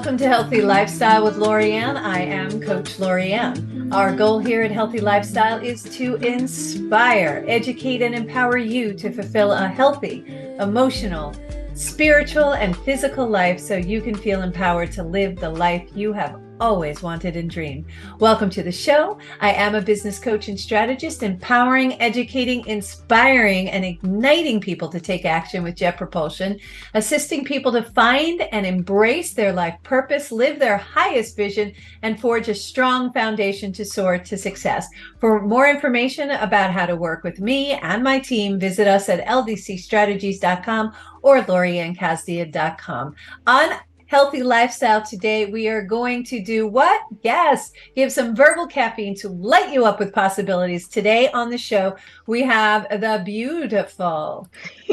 Welcome to Healthy Lifestyle with Lorianne. I am Coach Lorianne. Our goal here at Healthy Lifestyle is to inspire, educate, and empower you to fulfill a healthy, emotional, spiritual, and physical life so you can feel empowered to live the life you have always wanted and dreamed. Welcome to the show. I am a business coach and strategist, empowering, educating, inspiring, and igniting people to take action with jet propulsion, assisting people to find and embrace their life purpose, live their highest vision, and forge a strong foundation to soar to success. For more information about how to work with me and my team, visit us at ldcstrategies.com or loriannecasdia.com. On Healthy Lifestyle today, we are going to do what? Yes, give some verbal caffeine to light you up with possibilities. Today on the show, we have the beautiful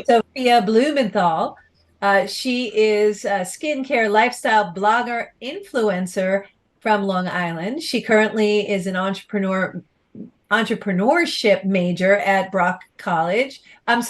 Sophie Blumenthal. She is a skincare lifestyle blogger, influencer from Long Island. She currently is an entrepreneurship major at Baruch College. And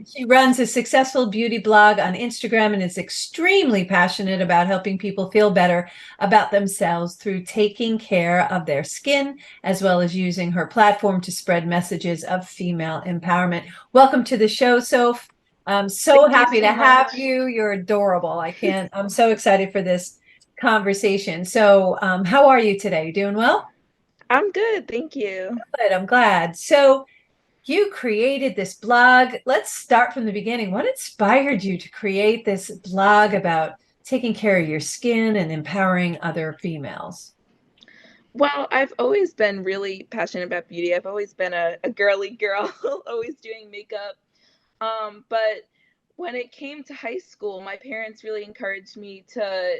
she runs a successful beauty blog on Instagram and is extremely passionate about helping people feel better about themselves through taking care of their skin, as well as using her platform to spread messages of female empowerment. Welcome to the show, Soph. I'm so happy to have you. You're adorable. I'm so excited for this conversation. So, how are you today? You doing well? I'm good, thank you. Good, I'm glad. So you created this blog. Let's start from the beginning. What inspired you to create this blog about taking care of your skin and empowering other females? Well, I've always been really passionate about beauty. I've always been a girly girl, always doing makeup. But when it came to high school, my parents really encouraged me to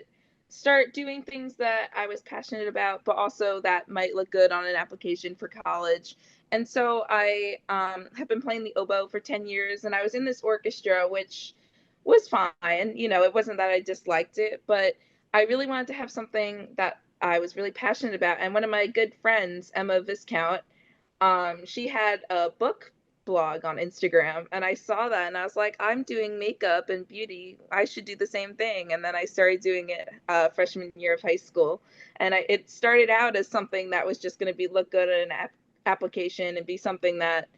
start doing things that I was passionate about, but also that might look good on an application for college. And so I have been playing the oboe for 10 years, and I was in this orchestra, which was fine. It wasn't that I disliked it, but I really wanted to have something that I was really passionate about. And one of my good friends, Emma Viscount, she had a book blog on Instagram, and I saw that and I was like, I'm doing makeup and beauty. I should do the same thing. And then I started doing it freshman year of high school. And it started out as something that was just going to be look good in an application and be something that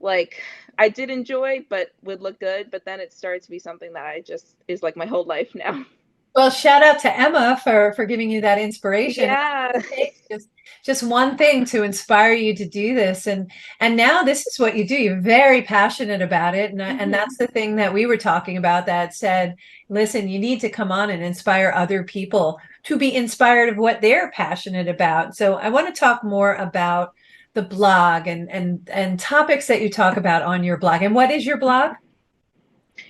like I did enjoy but would look good. But then it started to be something that I just is like my whole life now. Well, shout out to Emma for giving you that inspiration. Yeah. It takes just one thing to inspire you to do this, and now this is what you do. You're very passionate about it, and Hmm. that's the thing that we were talking about. That said, listen, you need to come on and inspire other people to be inspired of what they're passionate about. So I want to talk more about the blog and topics that you talk about on your blog. And what is your blog?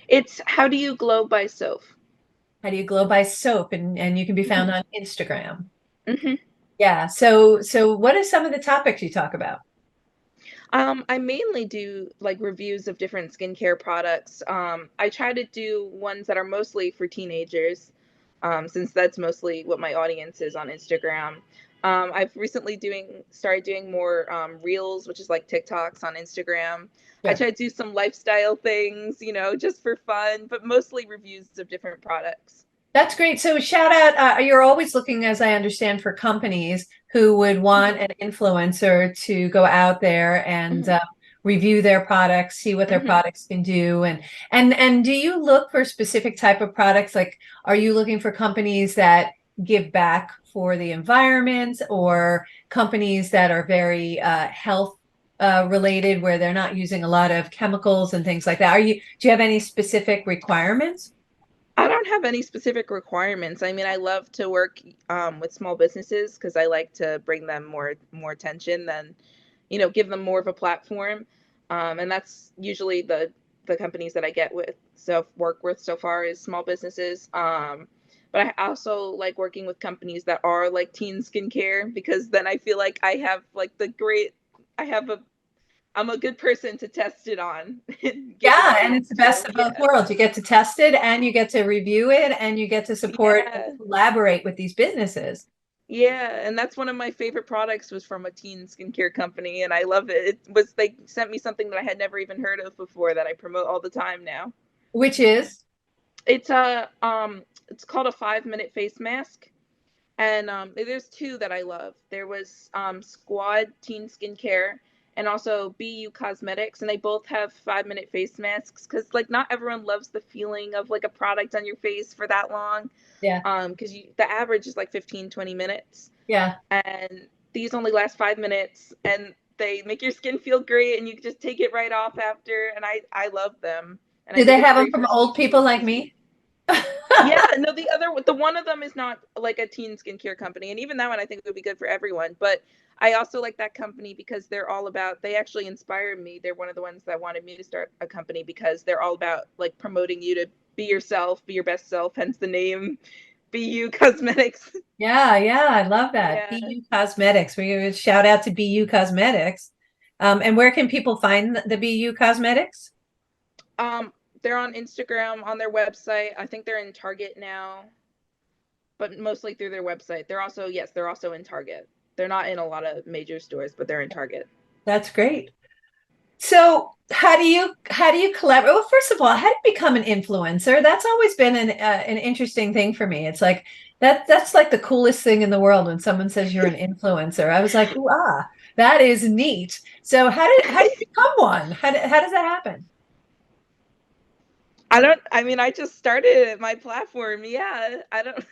It's How Do You Glow by Soph. How do you glow by soap? And you can be found on Instagram. Hmm. Yeah. So what are some of the topics you talk about? I mainly do like reviews of different skincare products. I try to do ones that are mostly for teenagers, since that's mostly what my audience is on Instagram. I've recently doing started doing more reels, which is like TikToks on Instagram. I Sure. try to do some lifestyle things, just for fun, but mostly reviews of different products. That's great. So shout out, you're always looking, as I understand, for companies who would want Hmm. an influencer to go out there and Hmm. review their products, see what their Hmm. products can do. And do you look for specific type of products? Like, are you looking for companies that give back for the environment or companies that are very health related, where they're not using a lot of chemicals and things like that? Do you have any specific requirements? I don't have any specific requirements. I mean, I love to work with small businesses because I like to bring them more attention than, give them more of a platform. And that's usually the companies that I get with work with so far is small businesses. But I also like working with companies that are like teen skincare because then I feel like I have like I have a I'm a good person to test it on and give Yeah, advice and it's the best to. of both Yeah. worlds. You get to test it and you get to review it and you get to support and Yeah. collaborate with these businesses. Yeah, and that's one of my favorite products was from a teen skincare company, and I love it. They sent me something that I had never even heard of before that I promote all the time now. Which is, It's it's called a 5-minute face mask. And there's two that I love. There was Squad Teen Skincare and also BU Cosmetics, and they both have 5-minute face masks because like not everyone loves the feeling of like a product on your face for that long. Yeah. Because the average is like 15-20 minutes, Yeah. and these only last 5 minutes, and they make your skin feel great, and you can just take it right off after. And I love them, and I Do think they it's have them great from for old seasonal people like adjustment. me? Yeah, no, the one of them is not like a teen skincare company, and even that one I think would be good for everyone. But I also like that company because they're all about. They actually inspired me. They're one of the ones that wanted me to start a company because they're all about like promoting you to be yourself, be your best self. Hence the name, BU Cosmetics. Yeah, yeah, I love that. Yeah. BU Cosmetics. We would shout out to BU Cosmetics. And where can people find the BU Cosmetics? Um, they're on Instagram, on their website. I think they're in Target now, but mostly through their website. They're also, yes, they're also in Target. They're not in a lot of major stores, but they're in Target. That's great. So how do you collaborate? Well, first of all, how do you become an influencer? That's always been an interesting thing for me. It's like that's like the coolest thing in the world when someone says you're an influencer. I was like, ooh, that is neat. So how do you become one? How does that happen? I mean, I just started my platform. Yeah. I don't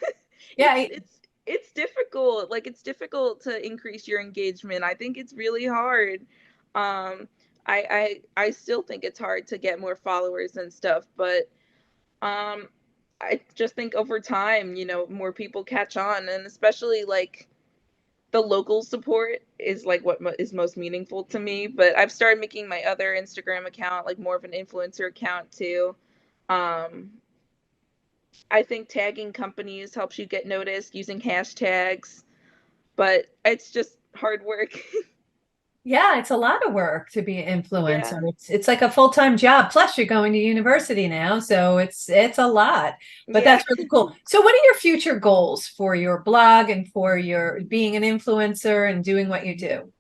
Yeah, it's it's it's difficult. Like it's difficult to increase your engagement. I think it's really hard. Um I still think it's hard to get more followers and stuff, but um I just think over time, more people catch on, and especially like the local support is like what is most meaningful to me. But I've started making my other Instagram account like more of an influencer account too. um I think tagging companies helps you get noticed using hashtags, but it's just hard work. yeah, it's a lot of work to be an influencer. Yeah. It's like a full-time job. Plus, you're going to university now, so it's a lot. But Yeah. that's really cool. So, what are your future goals for your blog and for your being an influencer and doing what you do?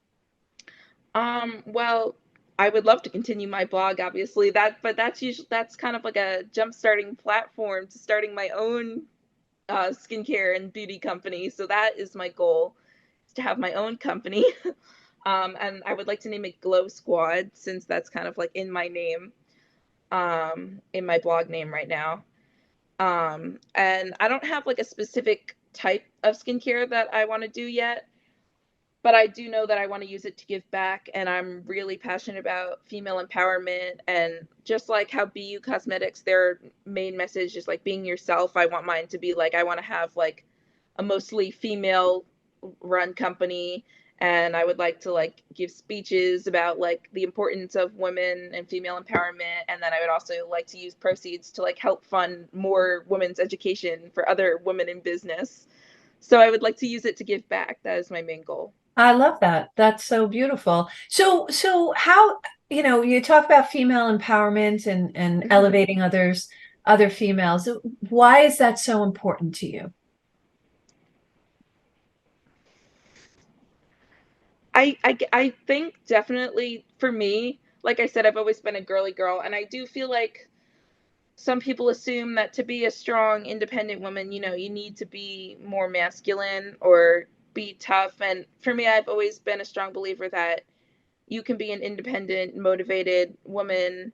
Well, I would love to continue my blog, obviously. But that's kind of like a jump starting platform to starting my own skincare and beauty company. So that is my goal, is to have my own company. And I would like to name it Glow Squad, since that's kind of like in my name, in my blog name right now. And I don't have like a specific type of skincare that I want to do yet, but I do know that I want to use it to give back. And I'm really passionate about female empowerment. And just like how BU Cosmetics, their main message is like being yourself, I want mine to be like, I want to have like a mostly female run company. And I would like to like give speeches about like the importance of women and female empowerment. And then I would also like to use proceeds to like help fund more women's education for other women in business. So I would like to use it to give back. That is my main goal. I love that. That's so beautiful. So how, you talk about female empowerment and Mhm. elevating other females. Why is that so important to you? I think definitely for me, like I said, I've always been a girly girl, and I do feel like some people assume that to be a strong, independent woman, you need to be more masculine or be tough. And for me, I've always been a strong believer that you can be an independent, motivated woman,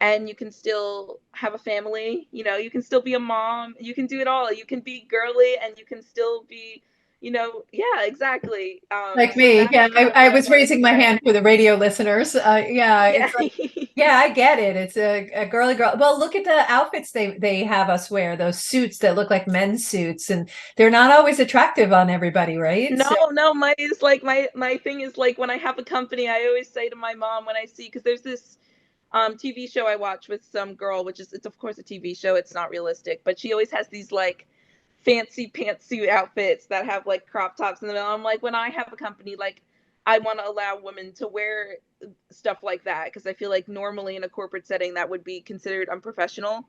and you can still have a family. You can still be a mom. You can do it all. You can be girly and you can still be, yeah, exactly. Like So me, that's yeah, kind of I what I was want to raising my spread. hand for the radio listeners. Yeah, Yeah. it's like, yeah, I get it. It's a girly girl. Well, look at the outfits they have us wear, those suits that look like men's suits, and they're not always attractive on everybody, right? No, So, no, my is like my thing is like when I have a company, I always say to my mom when I see, because there's this TV show I watch with some girl, which is, it's of course a TV show, it's not realistic, but she always has these like fancy pantsuit outfits that have like crop tops in the middle. I'm like, when I have a company, like I want to allow women to wear stuff like that, because I feel like normally in a corporate setting that would be considered unprofessional.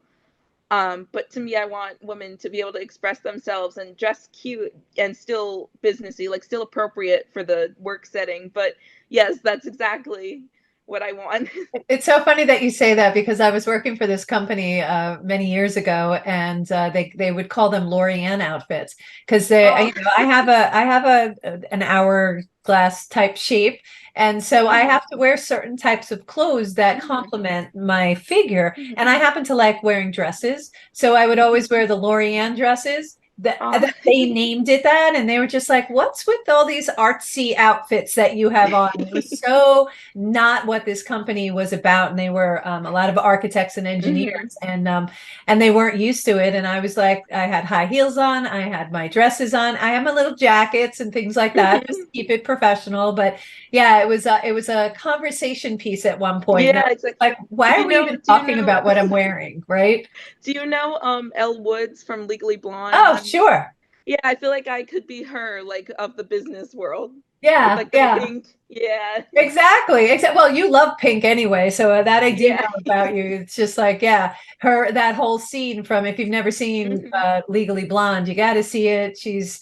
But to me, I want women to be able to express themselves and dress cute and still businessy, like still appropriate for the work setting. But yes, that's exactly what I want. It's so funny that you say that because I was working for this company many years ago, and they would call them Lorianne outfits because Oh. I have an hourglass type shape, and so I Mhm. have to wear certain types of clothes that Mhm. complement my figure, Mhm. and I happen to like wearing dresses, so I would Mhm. always wear the Lorianne dresses. That Oh. they named it that, and they were just like, "What's with all these artsy outfits that you have on?" It was so not what this company was about, and they were a lot of architects and Mhm. engineers, and they weren't used to it. And I was like, I had high heels on, I had my dresses on, I had my little jackets and things like that, just to Mhm. keep it professional. But yeah, it was a conversation piece at one point, and I Yeah, was exactly. like, why are we even Do you talking know about what I'm wearing, right? do you know Elle Woods from Legally Oh, Blonde? sure. Yeah, I feel like I could be her, like, of the business world with, Yeah, like, the yeah. pink. Yeah. Exactly. Except, well, you love pink anyway, so that I do Yeah. know about you. It's just like, yeah, her that whole scene from if you've never seen Mhm. Legally Blonde, you got to see it. She's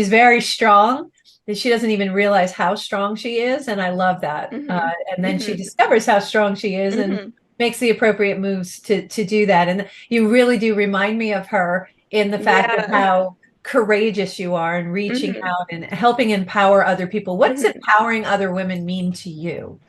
very strong. And she doesn't even realize how strong she is, and I love that. Mhm. And then she Mhm. discovers how strong she is and Mhm. makes the appropriate moves to do that. And you really do remind me of her in the fact of Yeah. how courageous you are and reaching Mhm. out and helping empower other people. What does Mhm. empowering other women mean to you?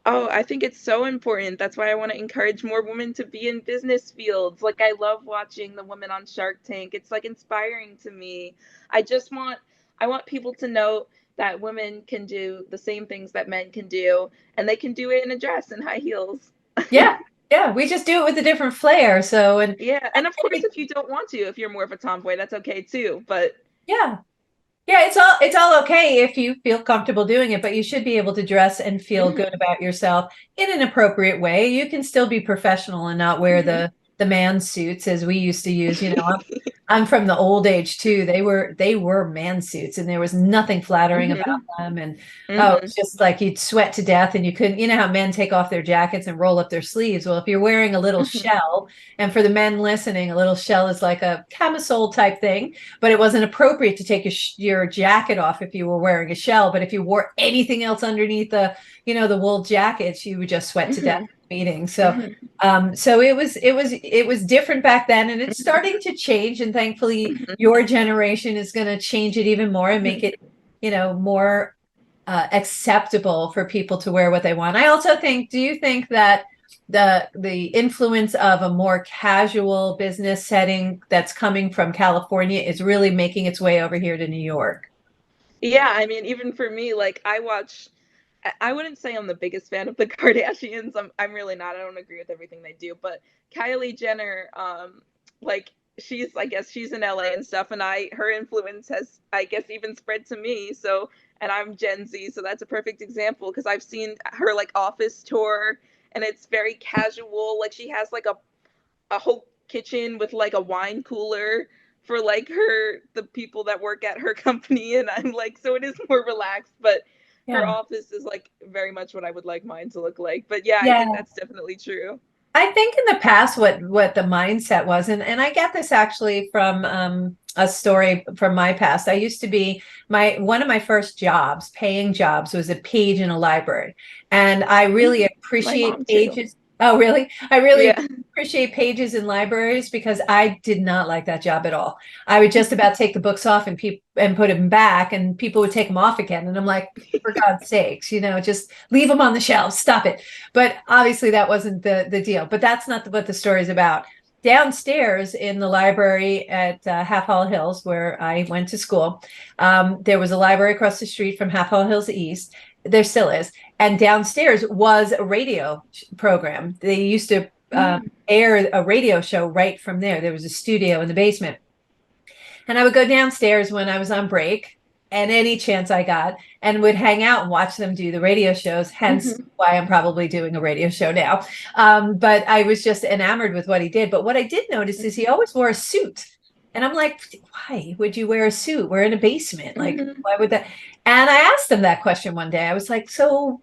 Oh, I think it's so important. That's why I wanna encourage more women to be in business fields. Like, I love watching the women on Shark Tank. It's, like, inspiring to me. I just want I want people to know that women can do the same things that men can do, and they can do it in a dress and high heels. Yeah, yeah, we just do it with a different flair. So, Yeah, and of course, if you don't want to, if you're more of a tomboy, that's okay too, but yeah, yeah, it's all okay if you feel comfortable doing it, but you should be able to dress and feel good Mhm. about yourself in an appropriate way. You can still be professional and not wear Mhm. the man suits as we used to use. I'm from the old age too. They were man suits, and there was nothing flattering about Mhm. them. And oh, Mhm. it's just like you'd sweat to death, and you couldn't. You know how men take off their jackets and roll up their sleeves. Well, if you're wearing a little Mhm. shell, and for the men listening, a little shell is like a camisole type thing, but it wasn't appropriate to take your jacket off if you were wearing a shell. But if you wore anything else underneath the wool jackets, you would just sweat to death Mhm. meeting. So Mhm. so it was different back then, and it's starting to change. And thankfully, Mhm. your generation is going to change it even more and make Mhm. it, more acceptable for people to wear what they want. I also think, do you think that the influence of a more casual business setting that's coming from California is really making its way over here to New York? Yeah, I mean, even for me, like, I wouldn't say I'm the biggest fan of the Kardashians. I'm really not. I don't agree with everything they do, but Kylie Jenner, like I guess she's in LA and stuff, and I her influence has I guess even spread to me. So, and I'm Gen Z, so that's a perfect example because I've seen her like office tour, and it's very casual. Like she has like a whole kitchen with like a wine cooler for like the people that work at her company, and I'm like, so it is more relaxed, but her Yeah. office is like very much what I would like mine to look like. But yeah, I think Yeah. that's definitely true. I think in the past what the mindset was, and I get this actually from a story from my past. I used to be my one of my first jobs, paying jobs, was a page in a library. And I really Mhm. My appreciate mom too. pages. Oh, really? I really Yeah. appreciate pages in libraries because I did not like that job at all. I would just about take the books off and put them back, and people would take them off again. And I'm like, for God's sakes, just leave them on the shelves. Stop it. But obviously that wasn't the deal. But that's not what the story is about. Downstairs in the library at Half Hall Hills, where I went to school, there was a library across the street from Half Hall Hills East. There still is. And downstairs was a radio program. They used to Mhm. air a radio show right from there. There was a studio in the basement. And I would go downstairs when I was on break and any chance I got and would hang out and watch them do the radio shows, hence Mhm. why I'm probably doing a radio show now. But I was just enamored with what he did. But what I did notice is he always wore a suit. And I'm like, why would you wear a suit? We're in a basement. Like, Mhm. why would that? And I asked him that question one day. I was like, so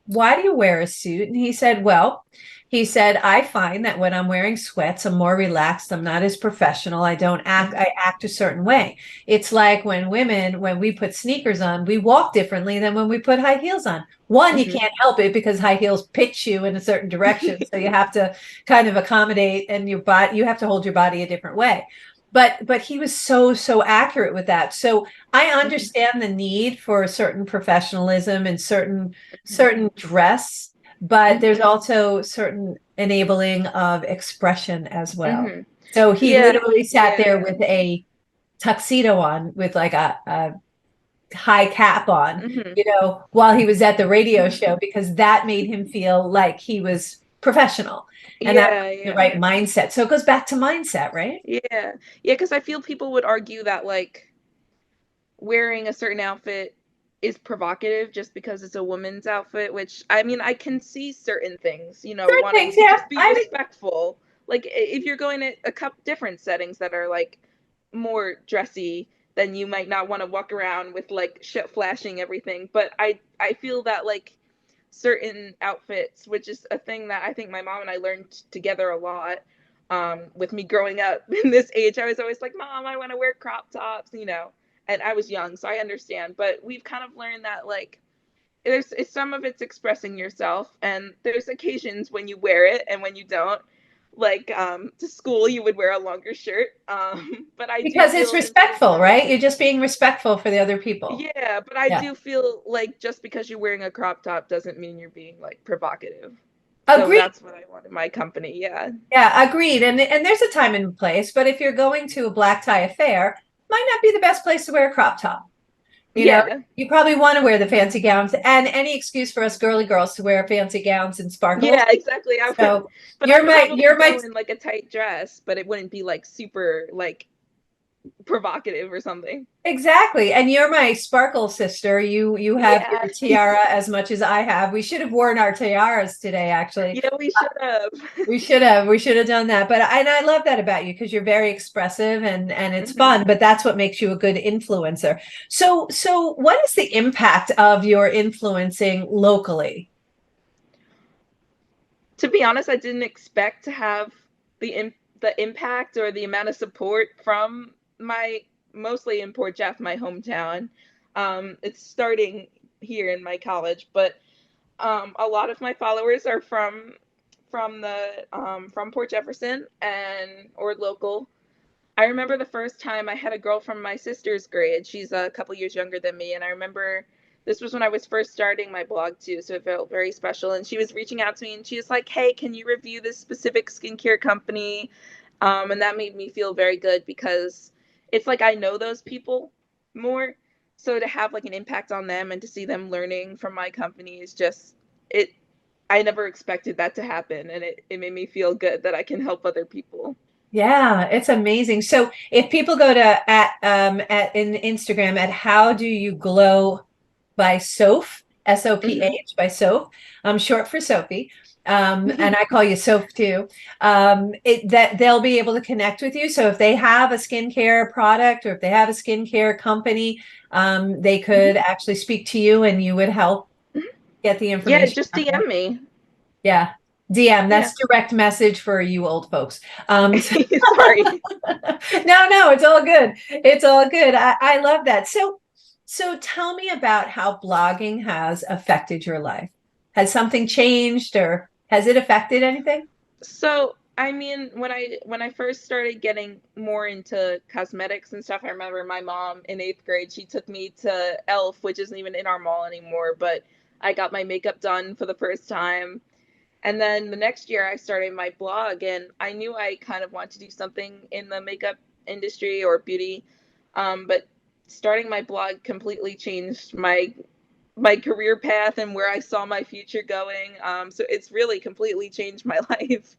why do you wear a suit? And he said, well, he said, I find that when I'm wearing sweats, I'm more relaxed. I'm not as professional. I don't act, Mhm. I act a certain way. It's like when women, when we put sneakers on, we walk differently than when we put high heels on. One, you Mhm. can't help it because high heels pitch you in a certain direction. So you have to kind of accommodate and your body, you have to hold your body a different way. But he was so accurate with that. So I Mhm. understand the need for a certain professionalism and Mhm. certain dress, but Mhm. there's also certain enabling of expression as well. Mhm. So he Yeah, literally sat yeah. there with a tuxedo on with like a high cap on, Mhm. while he was at the radio Mhm. show because that made him feel like he was professional and that Yeah, was the yeah. right mindset. So it goes back to mindset, right? Yeah. Yeah, because I feel people would argue that like wearing a certain outfit is provocative just because it's a woman's outfit, which I mean, I can see certain things, Certain wanting things, to yeah. just be respectful. Like if you're going to a couple different settings that are like more dressy, then you might not want to walk around with like shit flashing everything. But I feel that like certain outfits, which is a thing that I think my mom and I learned together a lot. With me growing up in this age, I was always like, Mom, I want to wear crop tops. And I was young, so I understand. But we've kind of learned that like there's some of it's expressing yourself, and there's occasions when you wear it and when you don't. Like to school, you would wear a longer shirt. But I do Because it's feel in respectful, right? You're just being respectful for the other people. yeah, but I Yeah. do feel like just because you're wearing a crop top doesn't mean you're being like provocative. So Agreed. that's what I want in my company. Yeah. Yeah, agreed. And there's a time and place, but if you're going to a black tie affair, might not be the best place to wear a crop top. You know, Yeah. you probably want to wear the fancy gowns and any excuse for us girly girls to wear fancy gowns and sparkles. Yeah, exactly. I would, So but I'd probably you're my go in like a tight dress, but it wouldn't be like super like provocative or something. exactly. And you're my sparkle sister. You have Yeah. your tiara as much as I have. We should have worn our tiaras today, actually. Yeah, we should have. We should have done that. But and I love that about you because you're very expressive and it's Hmm. fun, but that's what makes you a good influencer. So what is the impact of your influencing locally? To be honest, I didn't expect to have the impact or the amount of support from my mostly in Port Jeff, my hometown. It's starting here in my college, but a lot of my followers are from Port Jefferson and or local. I remember the first time I had a girl from my sister's grade. She's a couple years younger than me, and I remember this was when I was first starting my blog too, so it felt very special. And she was reaching out to me, and she was like, "Hey, can you review this specific skincare company?" And that made me feel very good because it's like I know those people more, so to have like an impact on them and to see them learning from my company is just it. I never expected that to happen, and it made me feel good that I can help other people. Yeah, it's amazing. So if people go to at in Instagram at how do you glow by Soph, Hmm. Soph by Soph. I'm short for Sophie. And I call you Soph too. That they'll be able to connect with you. So if they have a skincare product or if they have a skincare company, they could actually speak to you and you would help get the Yeah, information just out there. DM me. Yeah. DM, Yeah. that's direct message for you old folks. Sorry. No, it's all good. It's all good. I love that. So tell me about how blogging has affected your life. Has something changed or has it affected anything? So, I mean, when I first started getting more into cosmetics and stuff, I remember my mom in 8th grade, she took me to Elf, which isn't even in our mall anymore, but I got my makeup done for the first time. And then the next year I started my blog and I knew I kind of wanted to do something in the makeup industry or beauty. But starting my blog completely changed my career path and where I saw my future going. So it's really completely changed my life.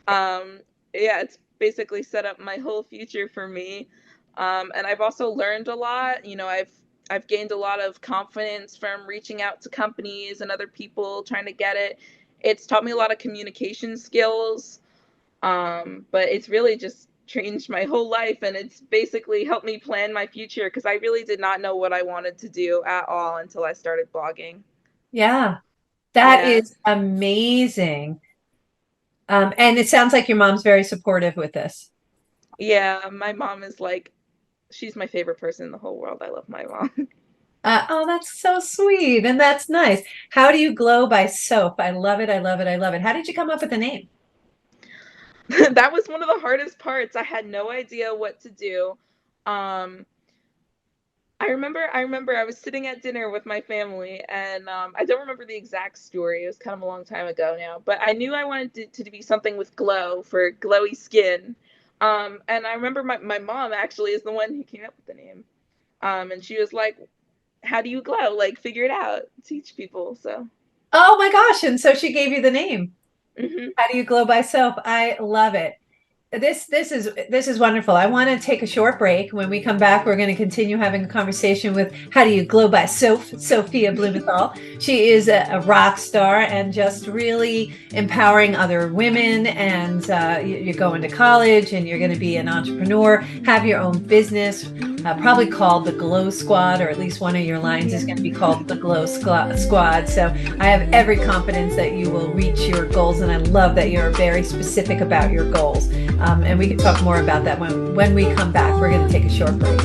Um, yeah, it's basically set up my whole future for me. And I've also learned a lot. I've gained a lot of confidence from reaching out to companies and other people trying to get it. It's taught me a lot of communication skills. But it's really just changed my whole life and it's basically helped me plan my future because I really did not know what I wanted to do at all until I started blogging. Yeah. That Yeah. is amazing. And it sounds like your mom's very supportive with this. Yeah, my mom is like, she's my favorite person in the whole world. I love my mom. Oh, that's so sweet. And that's nice. How do you glow by soap? I love it. I love it. I love it. How did you come up with the name? That was one of the hardest parts. I had no idea what to do. Um, I remember I was sitting at dinner with my family, and I don't remember the exact story. It was kind of a long time ago now, but I knew I wanted to be something with glow for glowy skin. And I remember my mom actually is the one who came up with the name. And she was like, "How do you glow? Like, figure it out. Teach people." So, Oh my gosh. And so she gave you the name. hmm How do you glow by soap? I love it. This is wonderful. I want to take a short break. When we come back, we're going to continue having a conversation with How Do You Glow by Sophia Blumenthal. She is a rock star and just really empowering other women. And you're going to college and you're going to be an entrepreneur, have your own business, probably called the Glow Squad, or at least one of your lines is yeah. going to be called the Glow Squad. So I have every confidence that you will reach your goals, and I love that you're very specific about your goals. And we can talk more about that when we come back. We're going to take a short break.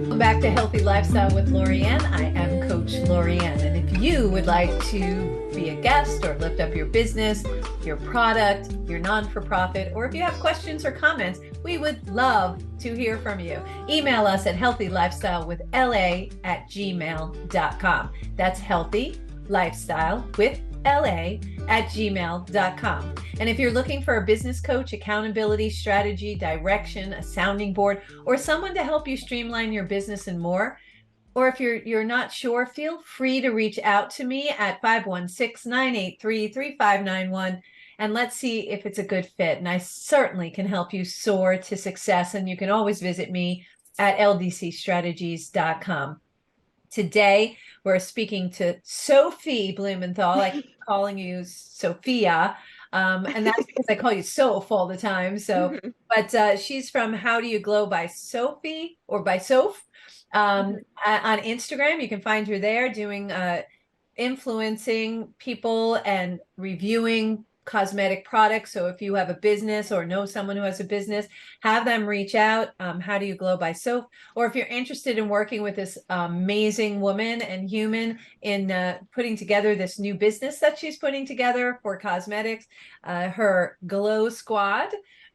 Welcome back to Healthy Lifestyle with Lorianne. I am Coach Lorianne. And if you would like to be a guest or lift up your business, your product, your non-for-profit, or if you have questions or comments, we would love to hear from you. Email us at healthylifestylewithla@gmail.com. That's healthy lifestyle with la@gmail.com. And if you're looking for a business coach, accountability, strategy, direction, a sounding board, or someone to help you streamline your business and more, or if you're not sure, feel free to reach out to me at 516-983-3591, and let's see if it's a good fit. And I certainly can help you soar to success. And you can always visit me at ldcstrategies.com. Today, we're speaking to Sophie Blumenthal. I keep calling you Sophia, and that's because I call you Soph all the time. So, hmm but she's from How Do You Glow by Sophie or by Soph hmm on Instagram. You can find her there doing influencing people and reviewing cosmetic products. So if you have a business or know someone who has a business, have them reach out. How Do You Glow by Soap? Or if you're interested in working with this amazing woman and human in putting together this new business that she's putting together for cosmetics, her Glow Squad.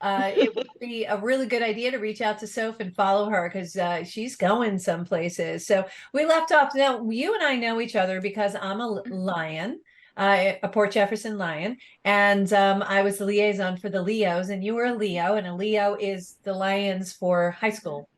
It would be a really good idea to reach out to Soph and follow her because she's going some places. So we left off. Now, you and I know each other because I'm a lion, a Port Jefferson lion, and I was the liaison for the Leos, and you were a Leo, and a Leo is the Lions for high school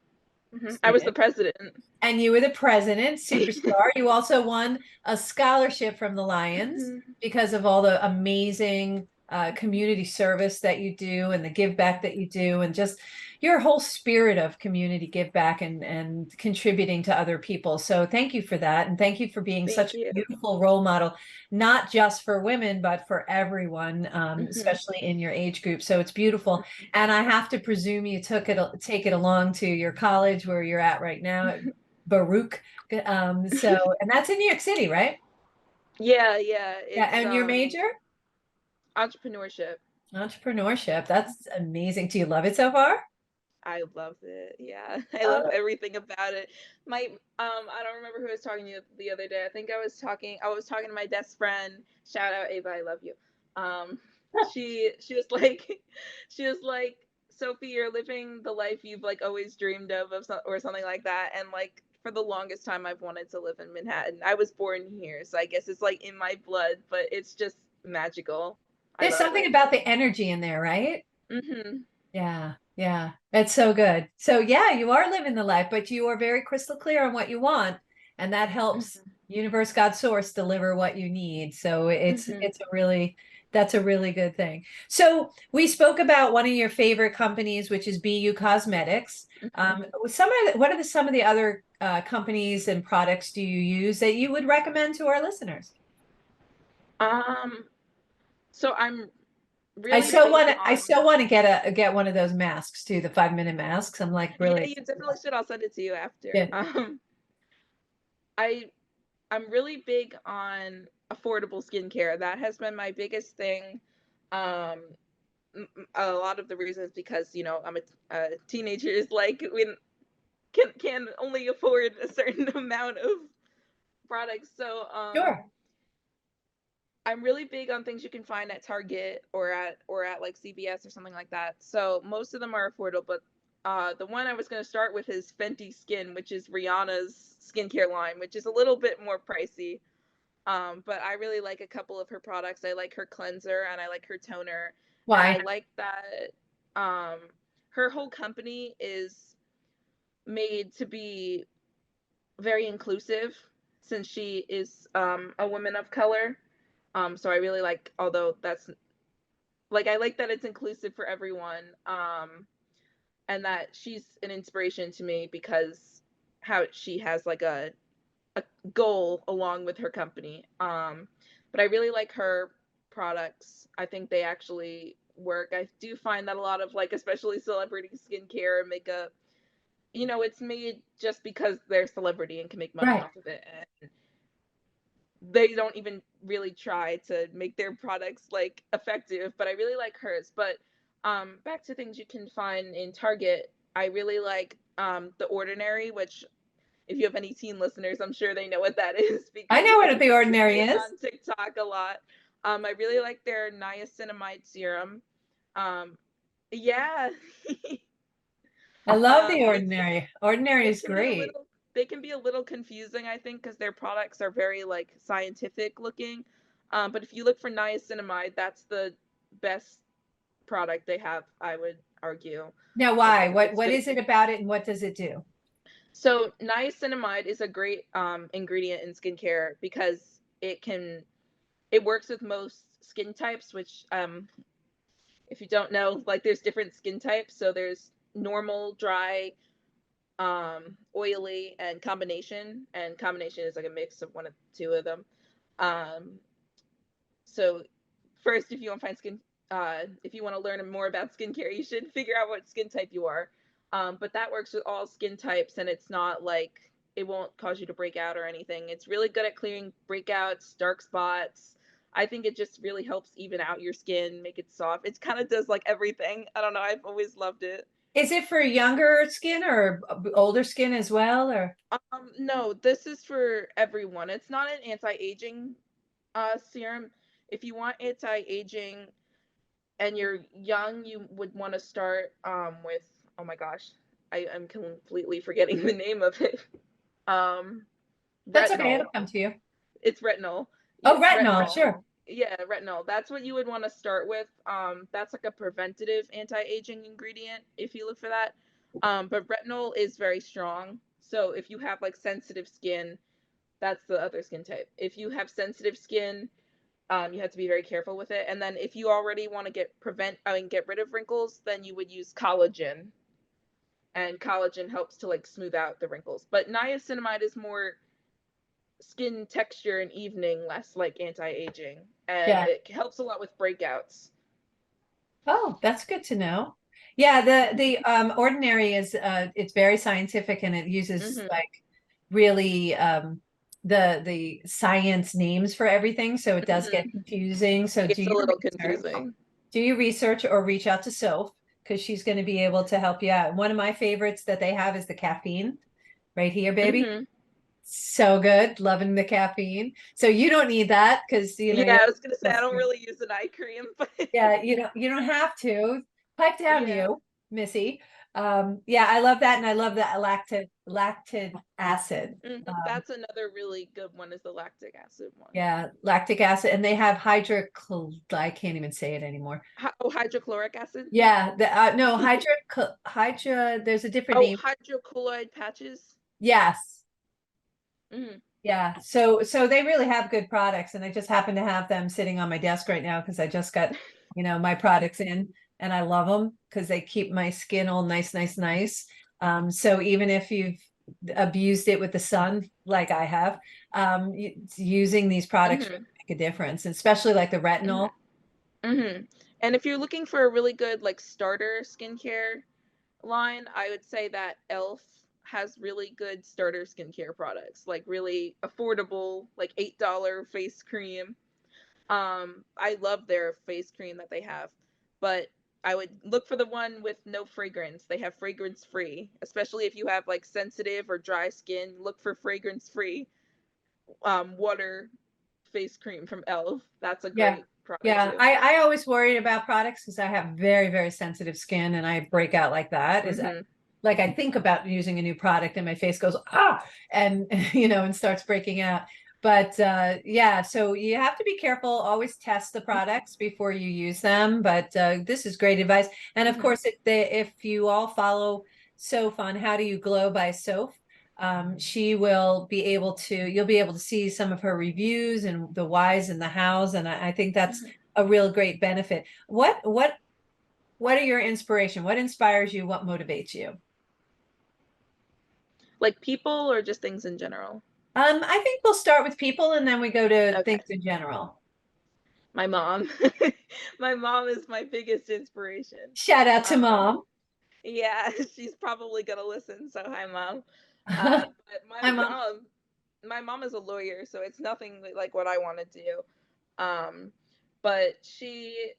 I was the students. president. And you were the president, superstar. You also won a scholarship from the Lions hmm because of all the amazing community service that you do and the give back that you do, and just your whole spirit of community give back and contributing to other people. So thank you for that. And thank you for being Thank such you. a beautiful role model, not just for women, but for everyone, hmm especially in your age group. So it's beautiful. And I have to presume you take it along to your college where you're at right now, Baruch. And that's in New York City, right? Yeah, yeah. Yeah. It's And your major? entrepreneurship. Entrepreneurship. That's amazing. Do you love it so far? I love it. Yeah. I love Oh, everything about it. My I don't remember who I was talking to the other day. I was talking to my best friend. Shout out Ava, I love you. Um she was like she was like, "Sophie, you're living the life you've like always dreamed or something like that." And like for the longest time I've wanted to live in Manhattan. I was born here, so I guess it's like in my blood, but it's just magical. I there's love something it. about the energy in there, right? Mhm. Yeah, yeah. It's so good. So yeah, you are living the life, but you are very crystal clear on what you want, and that helps Mhm. universe, God, source deliver what you need. So it's Mhm. it's a really That's a really good thing. So we spoke about one of your favorite companies, which is BU Cosmetics. Mhm. What are some of the other companies and products do you use that you would recommend to our listeners? Um, so I'm really big I on. still want to get one of those masks too, the 5 minute masks. I'm like Yeah, really you excited definitely about should. I'll send it to you after. it. I I'm really big on affordable skincare. That has been my biggest thing. Um, a lot of the reasons because I'm a teenager is like when can only afford a certain amount of products. So Sure. I'm really big on things you can find at Target or at like CVS or something like that. So most of them are affordable, but the one I was going to start with is Fenty Skin, which is Rihanna's skincare line, which is a little bit more pricey. But I really like a couple of her products. I like her cleanser and I like her toner, and Why? I like that um, her whole company is made to be very inclusive since she is a woman of color. So I really like, although that's like, I like that it's inclusive for everyone, and that she's an inspiration to me because how she has like a goal along with her company. But I really like her products. I think they actually work. I do find that a lot of like, especially celebrity skincare and makeup, it's made just because they're celebrity and can make money Right. off of it. And they don't even really try to make their products like effective, but I really like hers. But back to things you can find in Target, I really like The Ordinary, which if you have any teen listeners, I'm sure they know what that is I because know they what the see ordinary it is. on TikTok a lot. I really like their niacinamide serum. Um, yeah, I love the it's ordinary. Ordinary they is can be a great. little they can be a little confusing, I think, because their products are very like scientific looking. But if you look for niacinamide, that's the best product they have, I would argue. Now, I why? think it's What just is it about it and what does it do? so niacinamide is a great ingredient in skincare because it works with most skin types, which if you don't know, like there's different skin types. So there's normal, dry, oily, and combination is like a mix of one of two of them. Um, so first, if you want to learn more about skincare, you should figure out what skin type you are. But that works with all skin types, and it's not like it won't cause you to break out or anything. It's really good at clearing breakouts, dark spots. I think it just really helps even out your skin, make it soft. It kind of does like everything. I don't know. I've always loved it. Is it for younger skin or older skin as well? Or No, this is for everyone. It's not an anti-aging serum. If you want anti-aging and you're young, you would want to start with, oh my gosh, I am completely forgetting the name of it. Um that's okay, Retinol. it'll come to you. It's retinol. Oh, Yeah, retinol, retinol. sure. Yeah, retinol. That's what you would want to start with. That's like a preventative anti-aging ingredient if you look for that. But retinol is very strong. So if you have like sensitive skin, that's the other skin type. If you have sensitive skin, you have to be very careful with it. And then if you already want to get rid of wrinkles, then you would use collagen. And collagen helps to like smooth out the wrinkles. But niacinamide is more skin texture and evening, less like anti-aging, and Yeah. it helps a lot with breakouts. Oh, that's good to know. Yeah, the Mhm. ordinary is it's very scientific and it uses Mhm. like really the science names for everything, so it does get Mhm. confusing. So It do gets a your little research. confusing. Do your research or reach out to Soph because she's going to be able to help you out. One of my favorites that they have is the caffeine right here, baby. Mhm. So good, loving the caffeine. So you don't need that because you Yeah, have I was gonna say I don't cholesterol. really use an eye cream, but Yeah, you don't have to. Pipe down, yeah. you, Missy. Yeah, I love that, and I love that lactic acid. That's another really good one is the lactic acid one. Yeah, lactic acid, and they have I can't even say it anymore. Oh, hydrochloric acid. Yeah, no, hydra. There's a different Oh, name. hydrocolloid patches. Yes, Mhm. Yeah. So they really have good products, and I just happen to have them sitting on my desk right now because I just got, my products in, and I love them because they keep my skin all nice, nice, nice. So even if you've abused it with the sun, like I have, using these products really Mhm. make a difference, especially like the Mhm. retinol. Mhm. And if you're looking for a really good like starter skincare line, I would say that Elf has really good starter skincare products, like really affordable, like $8 face cream. I love their face cream that they have, but I would look for the one with no fragrance. They have fragrance free, especially if you have like sensitive or dry skin. Look for fragrance free water face cream from Elf. That's a Yeah. great product Yeah. too. I always worried about products because I have very, very sensitive skin and I break out like that. Is Mhm. like I think about using a new product and my face goes, ah, and and starts breaking out. But yeah, so you have to be careful, always test the products before you use them. But this is great advice. And of Mhm. course, if you all follow Soph on How Do You Glow by Soph, she will be able to, you'll be able to see some of her reviews and the whys and the hows. And I think that's Mhm. a real great benefit. What are your inspiration? What inspires you? What motivates you? Like people or just things in general? I think we'll start with people and then we go to Okay. things in general. My mom. My mom is my biggest inspiration. Shout out to Um, mom. yeah, she's probably gonna listen, so hi mom. Hi, But mom. my mom is a lawyer, so it's nothing like what I want to do. Um, but she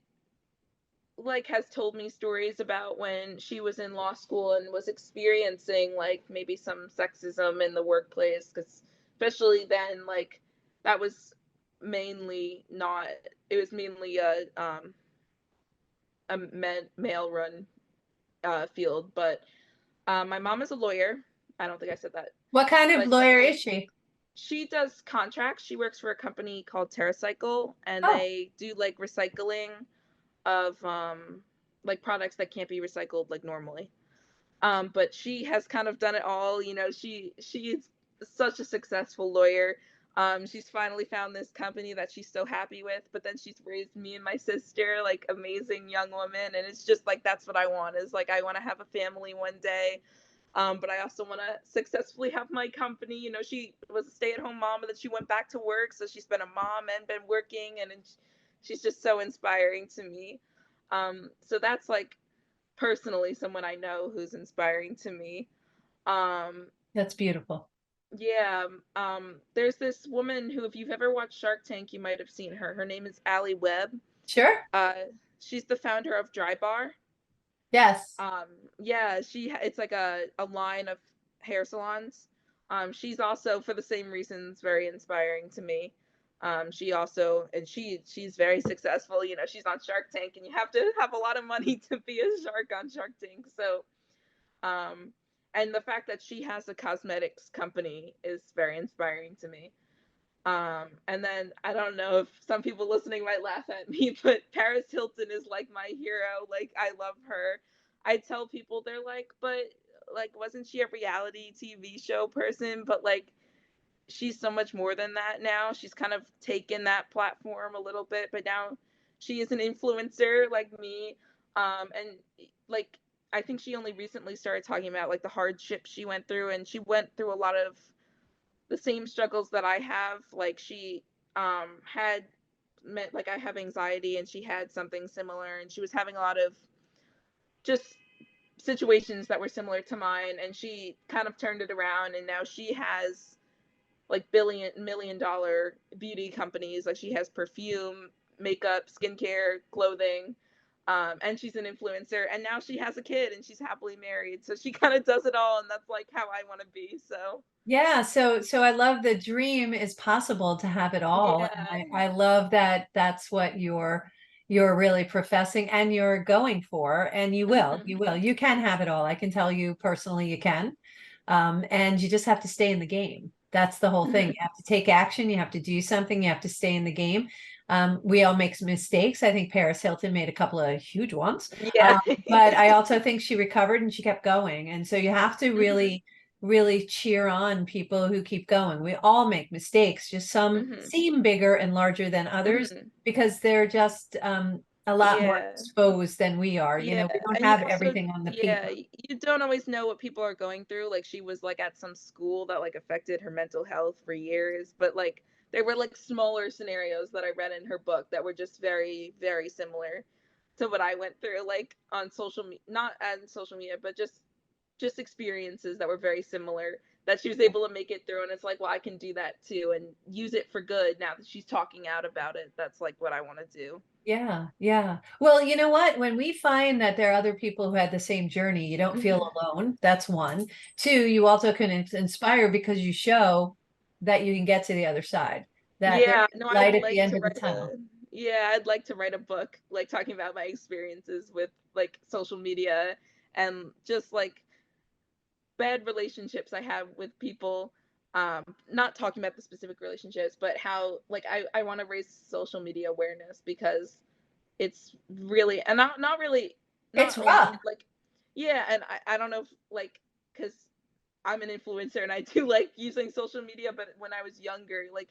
like has told me stories about when she was in law school and was experiencing like maybe some sexism in the workplace, because especially then like that was mainly not, it was mainly a male run field. But my mom is a lawyer. I don't think I said that, What kind of but lawyer is she? she does contracts. She works for a company called TerraCycle, and Oh, they do like recycling of like products that can't be recycled like normally. But she has kind of done it all. She's such a successful lawyer. She's finally found this company that she's so happy with, but then she's raised me and my sister like amazing young women, and it's just like that's what I want. Is like I want to have a family one day. But I also want to successfully have my company. She was a stay-at-home mom, and then she went back to work, so she's been a mom and been working, and she's just so inspiring to me. So that's like personally someone I know who's inspiring to me. Um, that's beautiful. yeah, there's this woman who, if you've ever watched Shark Tank, you might have seen her. Her name is Allie Webb. Sure. Uh, she's the founder of Dry Bar. Yes. Um, yeah, it's like a line of hair salons. She's also, for the same reasons, very inspiring to me. She also, and she's very successful. She's on Shark Tank, and you have to have a lot of money to be a shark on Shark Tank. So, um, and the fact that she has a cosmetics company is very inspiring to me. And then I don't know if some people listening might laugh at me, but Paris Hilton is like my hero. Like I love her. I tell people, they're like, but like wasn't she a reality TV show person? But like she's so much more than that now. She's kind of taken that platform a little bit, but now she is an influencer like me. And like I think she only recently started talking about like the hardship she went through, and she went through a lot of the same struggles that I have. Like she had met, like I have anxiety, and she had something similar, and she was having a lot of just situations that were similar to mine, and she kind of turned it around, and now she has like billion million dollar beauty companies. Like she has perfume, makeup, skincare, clothing. And she's an influencer, and now she has a kid and she's happily married, so she kind of does it all, and that's like how I want to be. So Yeah, so I love the dream is possible to have it all. And yeah. I love that that's what you're really professing and you're going for, and you will. You will. You can have it all. I can tell you personally you can. And you just have to stay in the game. That's the whole thing. You have to take action, you have to do something, you have to stay in the game. We all make some mistakes. I think Paris Hilton made a couple of huge ones. Yeah. But I also think she recovered and she kept going. And so you have to Mhm. really really cheer on people who keep going. We all make mistakes, just some Mhm. seem bigger and larger than others Mhm. because they're just a lot more Yeah. exposed than we are. You Yeah, know, we don't and you have also everything on the yeah, paper. you don't always know what people are going through. Like she was like at some school that like affected her mental health for years, but like there were like smaller scenarios that I read in her book that were just very, very similar to what I went through, like on social media, not on social media, but just experiences that were very similar that she was able to make it through. And it's like, well, I can do that too and use it for good now that she's talking out about it. That's like what I want to do. Yeah, yeah. Well, you know what? When we find that there are other people who had the same journey, you don't feel Hmm. alone. That's one. Two, you also can inspire because you show that you can get to the other side, that there Yeah, is no, I'd light at the like end to of the write tunnel. a yeah, I'd like to write a book like talking about my experiences with like social media and just like bad relationships I have with people. Not talking about the specific relationships, but how like I want to raise social media awareness because it's really and not really It's not rough. only like yeah, and I don't know if like because I'm an influencer and I do like using social media, but when I was younger, like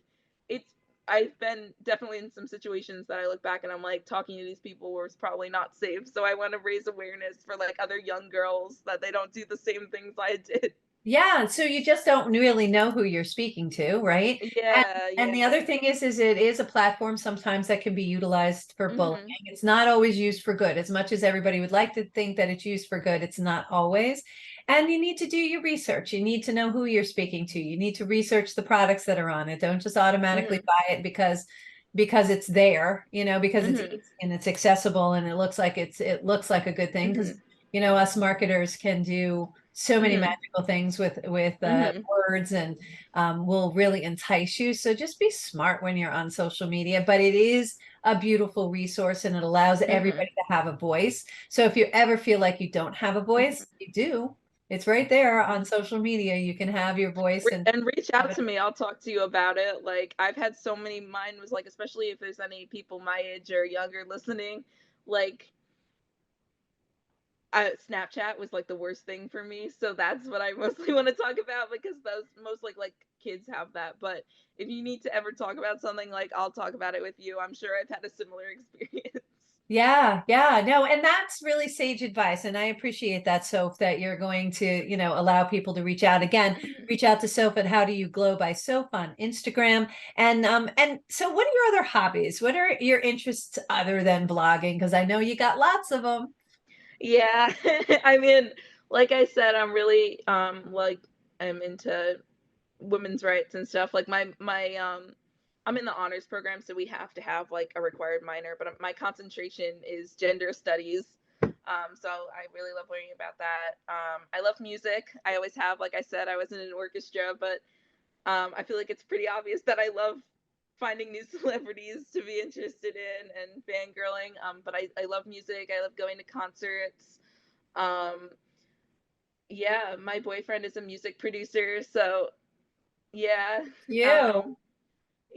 it's I've been definitely in some situations that I look back and I'm like talking to these people was probably not safe. So I want to raise awareness for like other young girls that they don't do the same things I did. Yeah, so you just don't really know who you're speaking to, right? And Yeah, and the other yeah. thing is it is a platform sometimes that can be utilized for bullying. Mhm. It's not always used for good. As much as everybody would like to think that it's used for good, it's not always. And you need to do your research. You need to know who you're speaking to. You need to research the products that are on it. Don't just automatically Mhm. buy it because it's there, you know, because it's Mhm. easy and it's accessible and it looks like a good thing because Mhm. you know us marketers can do so many Mhm. magical things with Mhm. words and will really entice you. So just be smart when you're on social media, but it is a beautiful resource and it allows Mhm. everybody to have a voice. So if you ever feel like you don't have a voice, Mhm. you do. It's right there on social media. You can have your voice and And reach have out it. to me. I'll talk to you about it. Like I've had so many mine was like especially if there's any people my age or younger listening, like Snapchat was like the worst thing for me. So that's what I mostly want to talk about because those mostly like kids have that. But if you need to ever talk about something like I'll talk about it with you. I'm sure I've had a similar experience. Yeah, yeah, no, and that's really sage advice, and I appreciate that, Soph, that you're going to, you know, allow people to reach out again. Mhm. Reach out to Soph at How Do You Glow by Soph on Instagram, and so, what are your other hobbies? What are your interests other than blogging? Because I know you got lots of them. Yeah. I mean, like I said, I'm really like I'm into women's rights and stuff. Like my I'm in the honors program, so we have to have like a required minor, but my concentration is gender studies. So I really love learning about that. I love music. I always have, like I said, I was in an orchestra, but I feel like it's pretty obvious that I love finding new celebrities to be interested in and fangirling. But I love music. I love going to concerts. Um, yeah, my boyfriend is a music producer, so yeah. You. Um,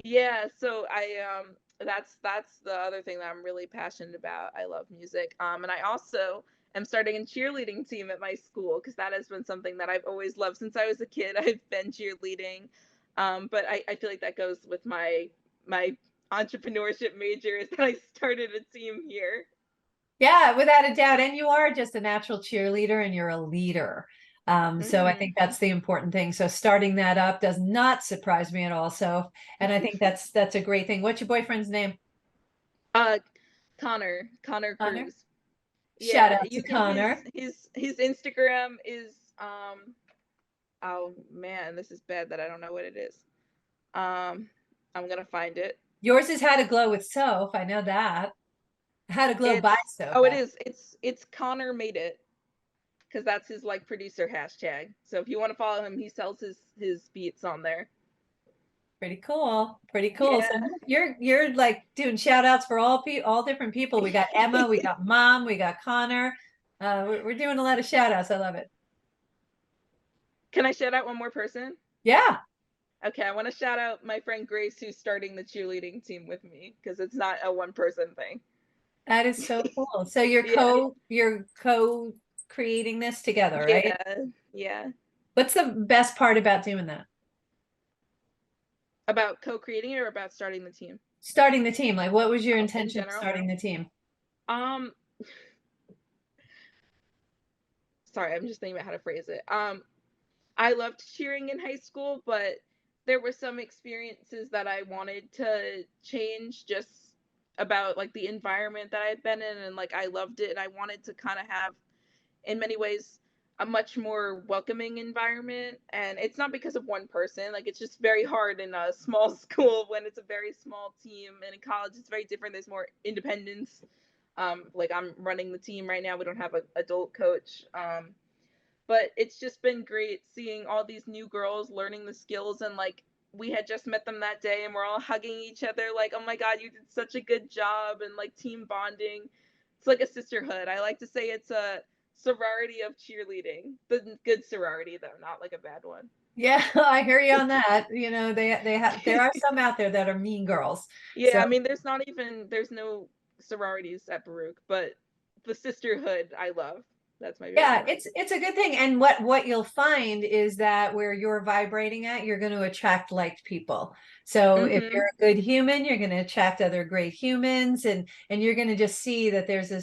yeah, so I that's the other thing that I'm really passionate about. I love music. And I also am starting a cheerleading team at my school because that has been something that I've always loved since I was a kid. I've been cheerleading. But I feel like that goes with my entrepreneurship major is that I started a team here. Yeah, without a doubt. And you are just a natural cheerleader and you're a leader. So I Hmm. think that's the important thing. So starting that up does not surprise me at all. So, and I think that's a great thing. What's your boyfriend's name? Uh, Connor Connor? Cruz. Shout Yeah, out to you can Connor. his Instagram is oh man, this is bad that I don't know what it is. Um I'm gonna find it. Yours is How to Glow with Soph. I know that. How to Glow by It's Soph. oh it is. It's Connor made it because that's his like producer hashtag. So if you want to follow him, he sells his beats on there. Pretty cool. Pretty cool. So Yeah. you're like doing shout outs for all different people. We got Emma, we got Mom, we got Connor. We're doing a lot of shout outs. I love it. Can I shout out one more person? Yeah. Okay, I want to shout out my friend Grace who's starting the cheerleading team with me because it's not a one person thing. That is so cool. So Yeah. you're co creating this together, right? Yeah. Yeah. What's the best part about doing that? About co-creating it or about starting the team? Starting the team. Like, what was your In intention of general. starting the team? Um, Sorry, I'm just thinking about how to phrase it. I loved cheering in high school, but there were some experiences that I wanted to change just about like the environment that I'd been in, and like I loved it and I wanted to kind of have, in many ways, a much more welcoming environment. And it's not because of one person, like it's just very hard in a small school when it's a very small team, and in college it's very different, there's more independence. Like I'm running the team right now, we don't have an adult coach. But it's just been great seeing all these new girls learning the skills, and like we had just met them that day and we're all hugging each other like, oh my god, you did such a good job, and like team bonding. It's like a sisterhood. I like to say it's a sorority of cheerleading, the good sorority though, not like a bad one. Yeah, I hear you on that. You know, they have there are some out there that are mean girls. Yeah, So I mean there's no sororities at Baruch, but the sisterhood I love. That's my yeah, favorite. it's a good thing. And what you'll find is that where you're vibrating at, you're going to attract liked people. So if Mm-hmm. you're a good human, you're going to attract other great humans, and you're going to just see that there's a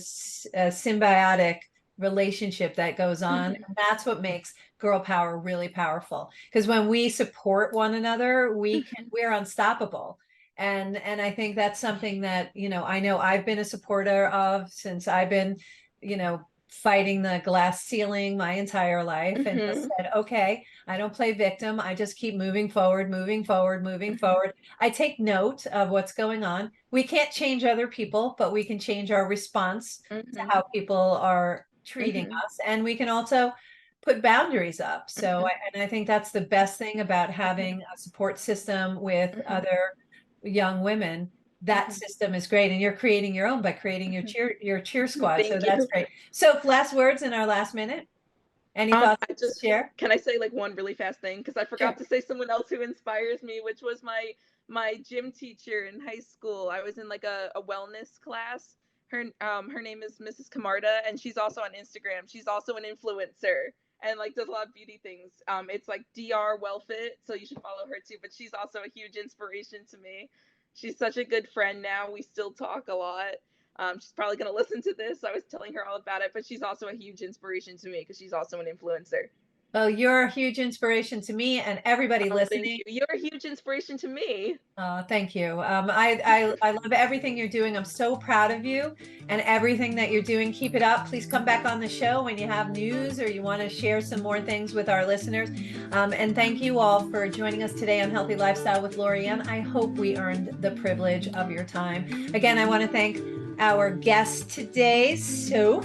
symbiotic relationship that goes on. Mm-hmm. And that's what makes girl power really powerful. Because when we support one another, we're unstoppable. And I think that's something that, I know I've been a supporter of since I've been, you know, fighting the glass ceiling my entire life, and just Mm-hmm. said, okay, I don't play victim. I just keep moving forward, moving forward, moving Mm-hmm. forward. I take note of what's going on. We can't change other people, but we can change our response to Mm-hmm. how people are treating Mm-hmm. us. And we can also put boundaries up. So, Mm-hmm. and I think that's the best thing about Mm-hmm. having a support system with Mm-hmm. other young women. That Mm-hmm. system is great, and you're creating your own by creating Mm-hmm. your cheer squad. So Thank that's you. great. So last words in our last minute. Any thoughts I to just share? Can I say like one really fast thing, because I forgot Sure. to say someone else who inspires me, which was my gym teacher in high school. I was in like a wellness class. Her name is Mrs. Camarda, and she's also on Instagram. She's also an influencer and like does a lot of beauty things. It's like Dr. Wellfit, so you should follow her too. But she's also a huge inspiration to me. She's such a good friend now. We still talk a lot. She's probably going to listen to this. I was telling her all about it, but she's also a huge inspiration to me because she's also an influencer. Well, you're a huge inspiration to me and everybody Oh, thank listening. you. You're a huge inspiration to me. Thank you. I love everything you're doing. I'm so proud of you and everything that you're doing. Keep it up. Please come back on the show when you have news or you want to share some more things with our listeners. And thank you all for joining us today on Healthy Lifestyle with Lorianne. I hope we earned the privilege of your time. Again, I want to thank our guest today, Sophie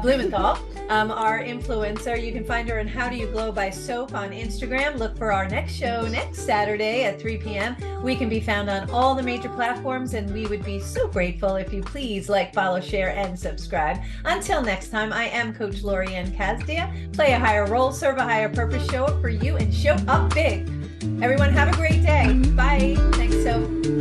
Blumenthal, our influencer. You can find her in How Do You Glow by Soap on Instagram. Look for our next show next Saturday at 3 p.m. We can be found on all the major platforms, and we would be so grateful if you please like, follow, share, and subscribe. Until next time, I am Coach Lorianne Casdia. Play a higher role, serve a higher purpose, show up for you, and show up big. Everyone have a great day. Bye. Thanks, Soap.